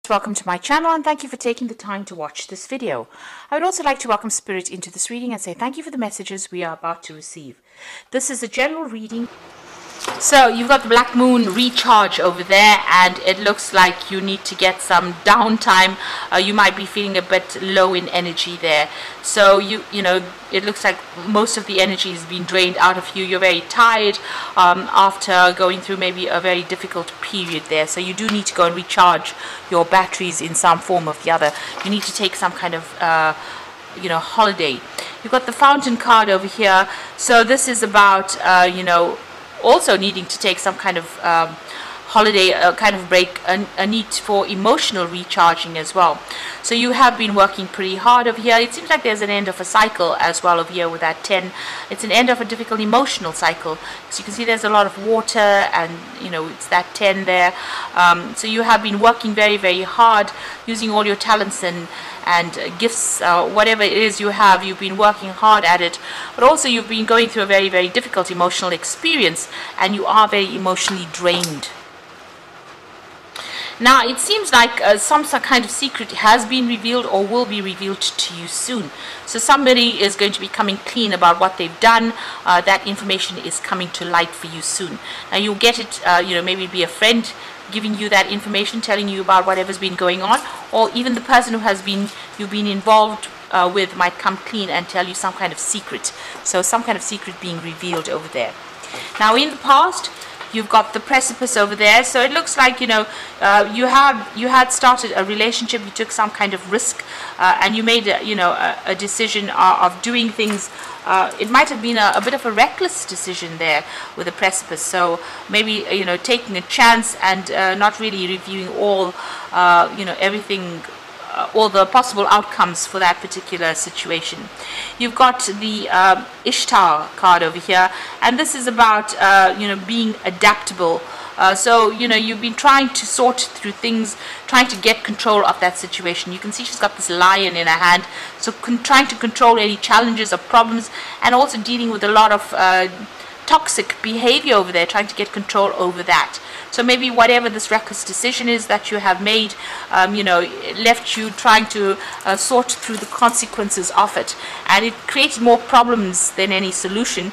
Welcome to my channel and thank you for taking the time to watch this video. I would also like to welcome Spirit into this reading and say thank you for the messages we are about to receive. This is a general reading. So you've got the Black Moon recharge over there, and it looks like you need to get some downtime. You might be feeling a bit low in energy there. So you know, it looks like most of the energy has been drained out of you. You're very tired after going through maybe a very difficult period there. So you do need to go and recharge your batteries in some form or the other. You need to take some kind of holiday. You've got the Fountain card over here. So this is about also needing to take some kind of holiday, kind of break, a need for emotional recharging as well. So you have been working pretty hard over here. It seems like there's an end of a cycle as well over here with that 10. It's an end of a difficult emotional cycle. So you can see there's a lot of water, and it's that 10 there. So you have been working very, very hard, using all your talents and gifts, whatever it is you have. You've been working hard at it, but also you've been going through a very, very difficult emotional experience, and you are very emotionally drained. Now it seems like some kind of secret has been revealed or will be revealed to you soon. So somebody is going to be coming clean about what they've done. That information is coming to light for you soon. Now you'll get it, maybe be a friend giving you that information, telling you about whatever's been going on, or even the person who you've been involved with might come clean and tell you some kind of secret. So some kind of secret being revealed over there. Now in the past, you've got the precipice over there. So it looks like you had started a relationship. You took some kind of risk, and you made a decision of doing things. It might have been a bit of a reckless decision there with the precipice. So maybe taking a chance and not really reviewing all everything, all the possible outcomes for that particular situation. You've got the Ishtar card over here, and this is about being adaptable. So you've been trying to sort through things, trying to get control of that situation. You can see she's got this lion in her hand, so trying to control any challenges or problems, and also dealing with a lot of toxic behavior over there, trying to get control over that. So maybe whatever this reckless decision is that you have made, left you trying to sort through the consequences of it, and it created more problems than any solution.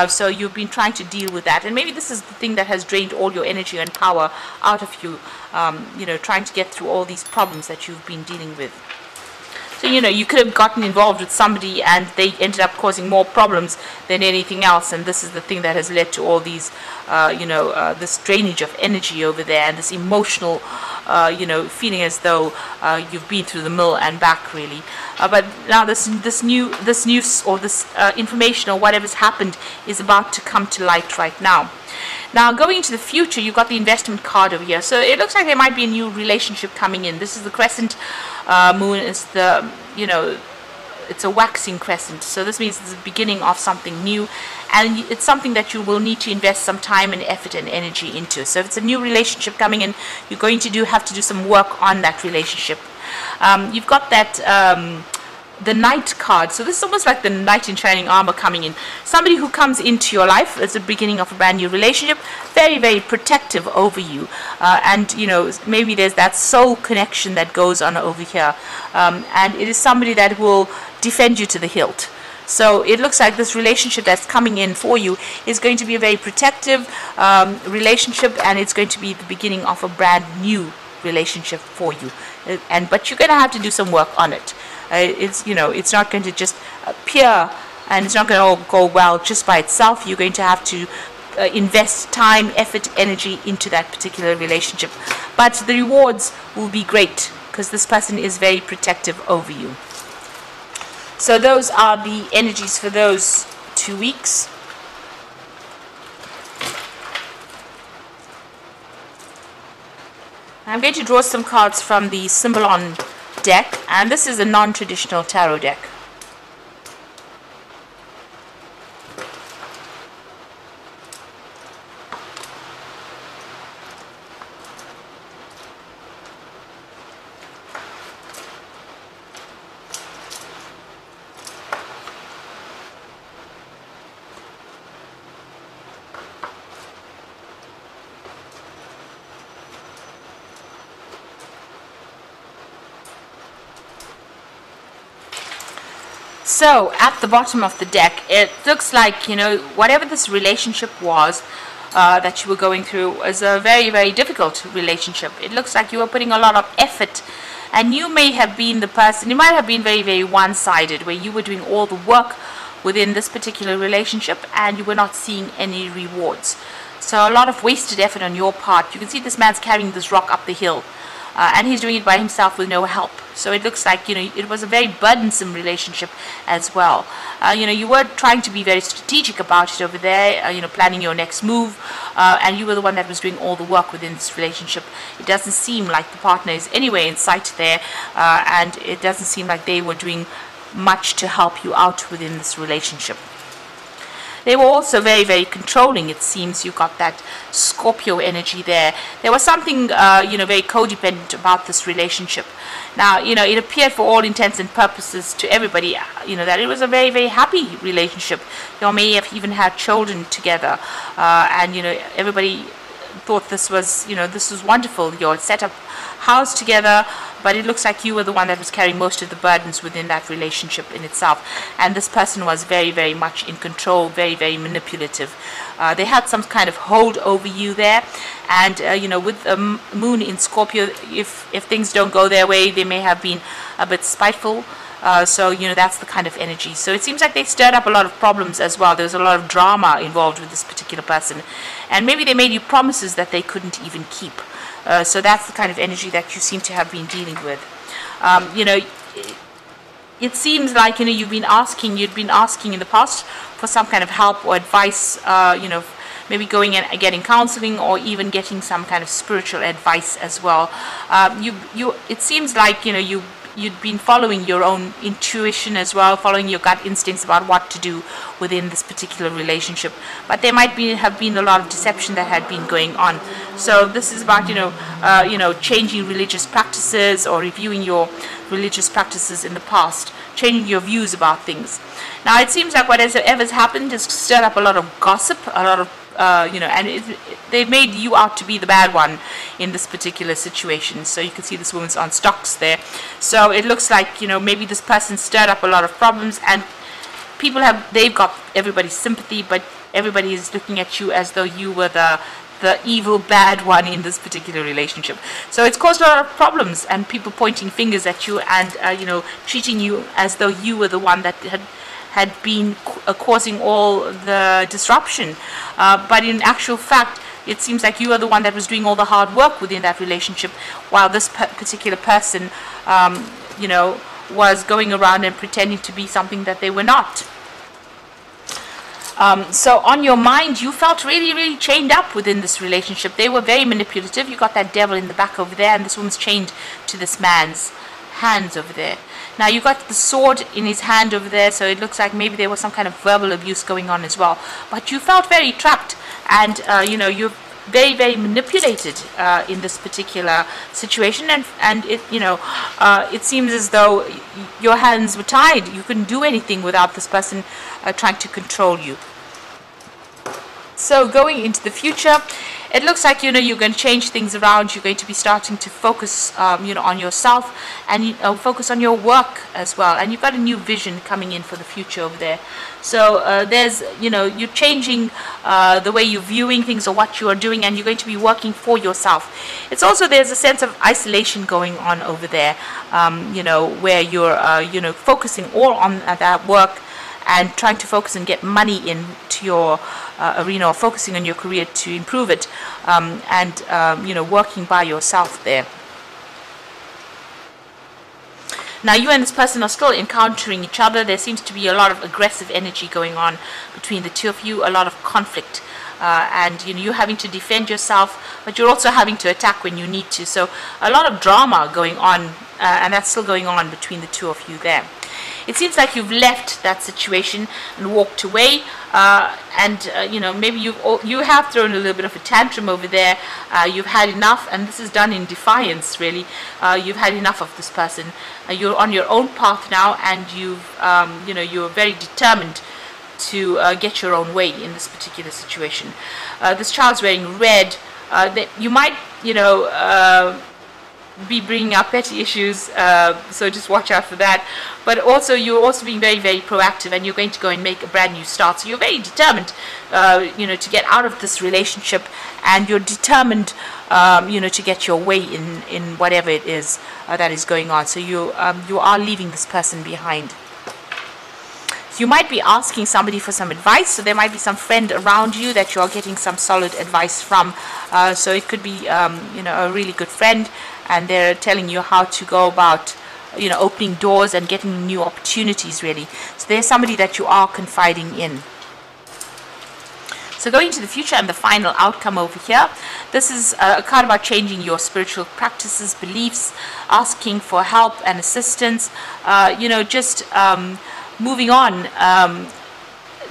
So you've been trying to deal with that, and maybe this is the thing that has drained all your energy and power out of you. Trying to get through all these problems that you've been dealing with. So you could have gotten involved with somebody and they ended up causing more problems than anything else, and this is the thing that has led to all these this drainage of energy over there, and this emotional feeling as though you've been through the mill and back, really. But now this news or this information or whatever's happened is about to come to light right now. Now, going into the future, you've got the investment card over here. So it looks like there might be a new relationship coming in. This is the crescent moon. It's the, it's a waxing crescent. So this means it's the beginning of something new. And it's something that you will need to invest some time and effort and energy into. So if it's a new relationship coming in, you're going to have to do some work on that relationship. You've got that the Knight card. So this is almost like the knight in shining armor coming in. Somebody who comes into your life as the beginning of a brand new relationship, very, very protective over you, and maybe there's that soul connection that goes on over here, and it is somebody that will defend you to the hilt. So it looks like this relationship that's coming in for you is going to be a very protective relationship, and it's going to be the beginning of a brand new relationship for you. But you're going to have to do some work on it. It's not going to just appear, and it's not going to go well just by itself. You're going to have to invest time, effort, energy into that particular relationship. But the rewards will be great because this person is very protective over you. So those are the energies for those 2 weeks. I'm going to draw some cards from the Symbolon deck, and this is a non-traditional tarot deck. So at the bottom of the deck, it looks like, you know, whatever this relationship was that you were going through was a very, very difficult relationship. It looks like you were putting a lot of effort, and you may have been the person, you might have been very, very one-sided, where you were doing all the work within this particular relationship and you were not seeing any rewards. So a lot of wasted effort on your part. You can see this man's carrying this rock up the hill. And he's doing it by himself with no help. So it looks like, you know, it was a very burdensome relationship as well. You know, you were trying to be very strategic about it over there, you know, planning your next move, and you were the one that was doing all the work within this relationship. It doesn't seem like the partner is anywhere in sight there, and it doesn't seem like they were doing much to help you out within this relationship. They were also very, very controlling, it seems. You got that Scorpio energy there. There was something, you know, very codependent about this relationship. Now, you know, it appeared for all intents and purposes to everybody, you know, that it was a very, very happy relationship. You may have even had children together. And, you know, everybody thought this was, you know, this was wonderful. You all set up house together, but it looks like you were the one that was carrying most of the burdens within that relationship in itself. And this person was very, very much in control, very, very manipulative. They had some kind of hold over you there. And, you know, with the moon in Scorpio, if things don't go their way, they may have been a bit spiteful. So, you know, that's the kind of energy. So it seems like they stirred up a lot of problems as well. There was a lot of drama involved with this particular person. And maybe they made you promises that they couldn't even keep. So that's the kind of energy that you seem to have been dealing with. You know, it seems like, you know, you'd been asking in the past for some kind of help or advice, you know, maybe going and getting counseling or even getting some kind of spiritual advice as well. It seems like, you know, you'd been following your own intuition as well, following your gut instincts about what to do within this particular relationship. But there might have been a lot of deception that had been going on. So this is about, you know, changing religious practices or reviewing your religious practices in the past, changing your views about things. Now it seems like whatever's happened has stirred up a lot of gossip, a lot of you know, and they've made you out to be the bad one in this particular situation. So you can see this woman's on stocks there. So it looks like, you know, maybe this person stirred up a lot of problems, and they've got everybody's sympathy, but everybody is looking at you as though you were the evil bad one in this particular relationship. So it's caused a lot of problems, and people pointing fingers at you and you know, treating you as though you were the one that had been causing all the disruption. But in actual fact, it seems like you are the one that was doing all the hard work within that relationship, while this particular person, you know, was going around and pretending to be something that they were not. So on your mind, you felt really, really chained up within this relationship. They were very manipulative. You got that devil in the back over there, and this woman's chained to this man's hands over there. Now you got the sword in his hand over there, so it looks like maybe there was some kind of verbal abuse going on as well. But you felt very trapped, and you know, you're very, very manipulated in this particular situation, and it, you know, it seems as though your hands were tied. You couldn't do anything without this person trying to control you. So going into the future, it looks like, you know, you're going to change things around. You're going to be starting to focus, you know, on yourself, and focus on your work as well. And you've got a new vision coming in for the future over there. So there's, you know, you're changing the way you're viewing things or what you are doing, and you're going to be working for yourself. It's also, there's a sense of isolation going on over there, you know, where you're, you know, focusing all on that work and trying to focus and get money into your arena, or focusing on your career to improve it, and you know, working by yourself there. Now you and this person are still encountering each other. There seems to be a lot of aggressive energy going on between the two of you, a lot of conflict, and you know, you're having to defend yourself, but you're also having to attack when you need to. So a lot of drama going on, and that's still going on between the two of you there. It seems like you've left that situation and walked away, and you know, maybe you have thrown a little bit of a tantrum over there. You've had enough, and this is done in defiance, really. You've had enough of this person. You're on your own path now, and you've you know, you're very determined to get your own way in this particular situation. This child's wearing red. You might, you know, be bringing up petty issues, so just watch out for that. But also, you're also being very, very proactive, and you're going to go and make a brand new start. So you're very determined, to get out of this relationship, and you're determined, to get your way in whatever it is that is going on. So you are leaving this person behind. You might be asking somebody for some advice, so there might be some friend around you that you are getting some solid advice from. So it could be, a really good friend, and they're telling you how to go about, opening doors and getting new opportunities, really. So there's somebody that you are confiding in. So going to the future and the final outcome over here, this is a card about changing your spiritual practices, beliefs, asking for help and assistance, moving on,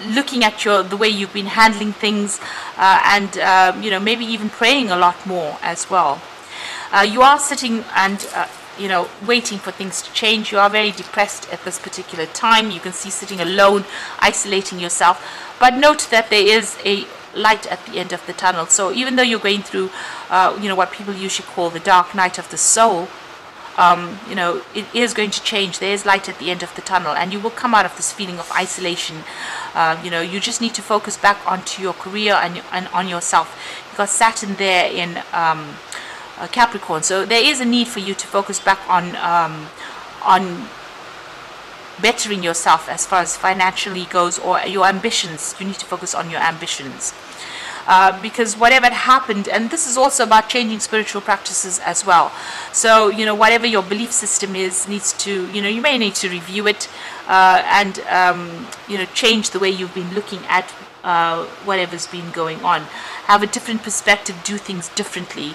looking at the way you've been handling things, and maybe even praying a lot more as well. You are sitting and waiting for things to change. You are very depressed at this particular time. You can see sitting alone, isolating yourself, but note that there is a light at the end of the tunnel. So even though you're going through what people usually call the dark night of the soul, it is going to change. There is light at the end of the tunnel, and you will come out of this feeling of isolation. You just need to focus back onto your career and on yourself. You've got Saturn there in Capricorn, so there is a need for you to focus back on bettering yourself as far as financially goes, or your ambitions. You need to focus on your ambitions. Because whatever happened, and this is also about changing spiritual practices as well. So, whatever your belief system is, needs to, you may need to review it, and, change the way you've been looking at whatever's been going on. Have a different perspective, do things differently.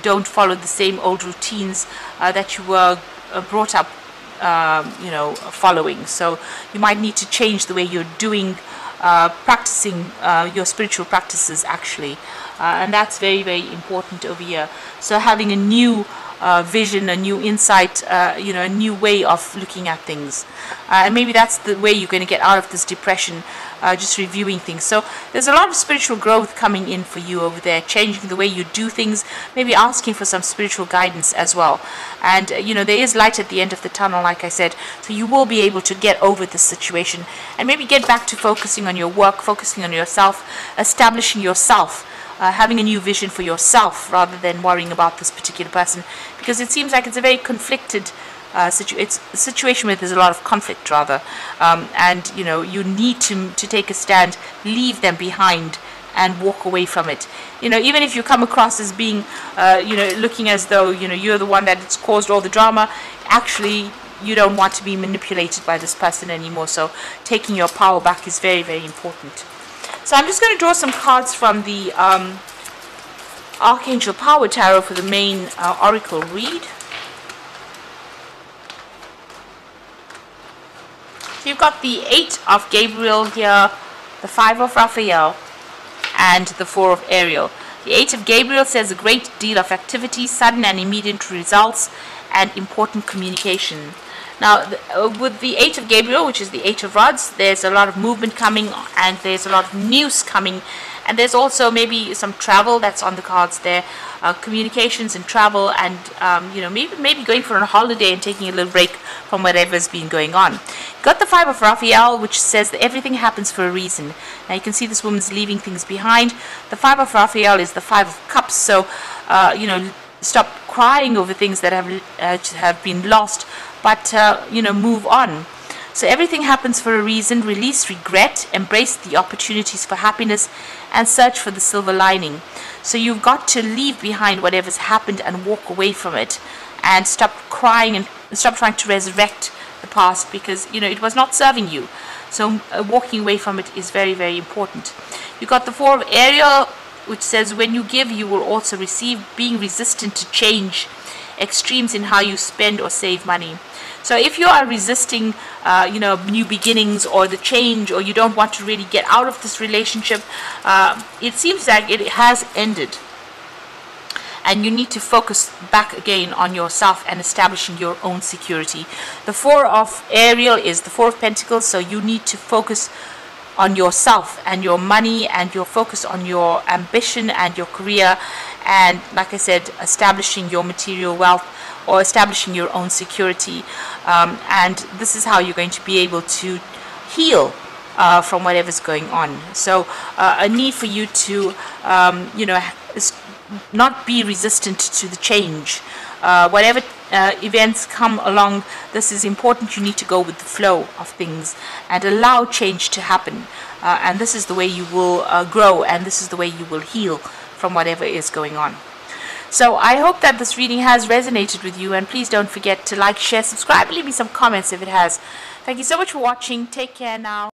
Don't follow the same old routines that you were brought up, following. So you might need to change the way you're doing practicing your spiritual practices, actually, and that's very, very important over here. So having a new vision, a new insight, a new way of looking at things, and maybe that's the way you're going to get out of this depression, just reviewing things. So there's a lot of spiritual growth coming in for you over there, changing the way you do things, maybe asking for some spiritual guidance as well. And there is light at the end of the tunnel, like I said, so you will be able to get over this situation and maybe get back to focusing on your work, focusing on yourself, establishing yourself, having a new vision for yourself rather than worrying about this particular person, because it seems like it's a very conflicted it's a situation where there's a lot of conflict, rather, and you need to take a stand, leave them behind, and walk away from it. Even if you come across as being looking as though you're the one that's caused all the drama, actually you don't want to be manipulated by this person anymore. So taking your power back is very, very important. So I'm just going to draw some cards from the Archangel Power Tarot for the main oracle read. So you've got the 8 of Gabriel here, the 5 of Raphael, and the 4 of Ariel. The 8 of Gabriel says a great deal of activity, sudden and immediate results, and important communication. Now, with the 8 of Gabriel, which is the 8 of Rods, there's a lot of movement coming, and there's a lot of news coming, and there's also maybe some travel that's on the cards there, communications and travel, and maybe going for a holiday and taking a little break from whatever's been going on. You've got the 5 of Raphael, which says that everything happens for a reason. Now you can see this woman's leaving things behind. The 5 of Raphael is the 5 of Cups, so stop crying over things that have been lost, but move on. So everything happens for a reason. Release regret, embrace the opportunities for happiness, and search for the silver lining. So you've got to leave behind whatever's happened and walk away from it, and stop crying and stop trying to resurrect the past, because it was not serving you. So walking away from it is very, very important. You've got the 4 of Ariel, which says when you give, you will also receive, being resistant to change, extremes in how you spend or save money. So if you are resisting, new beginnings or the change, or you don't want to really get out of this relationship, it seems like it has ended. And you need to focus back again on yourself and establishing your own security. The 4 of Ariel is the 4 of Pentacles, so you need to focus on yourself and your money, and your focus on your ambition and your career, and, like I said, establishing your material wealth or establishing your own security. And this is how you're going to be able to heal from whatever's going on. So a need for you to, not be resistant to the change. Whatever events come along, this is important. You need to go with the flow of things and allow change to happen. And this is the way you will grow, and this is the way you will heal from whatever is going on. So I hope that this reading has resonated with you, and please don't forget to like, share, subscribe, and leave me some comments if it has. Thank you so much for watching. Take care now.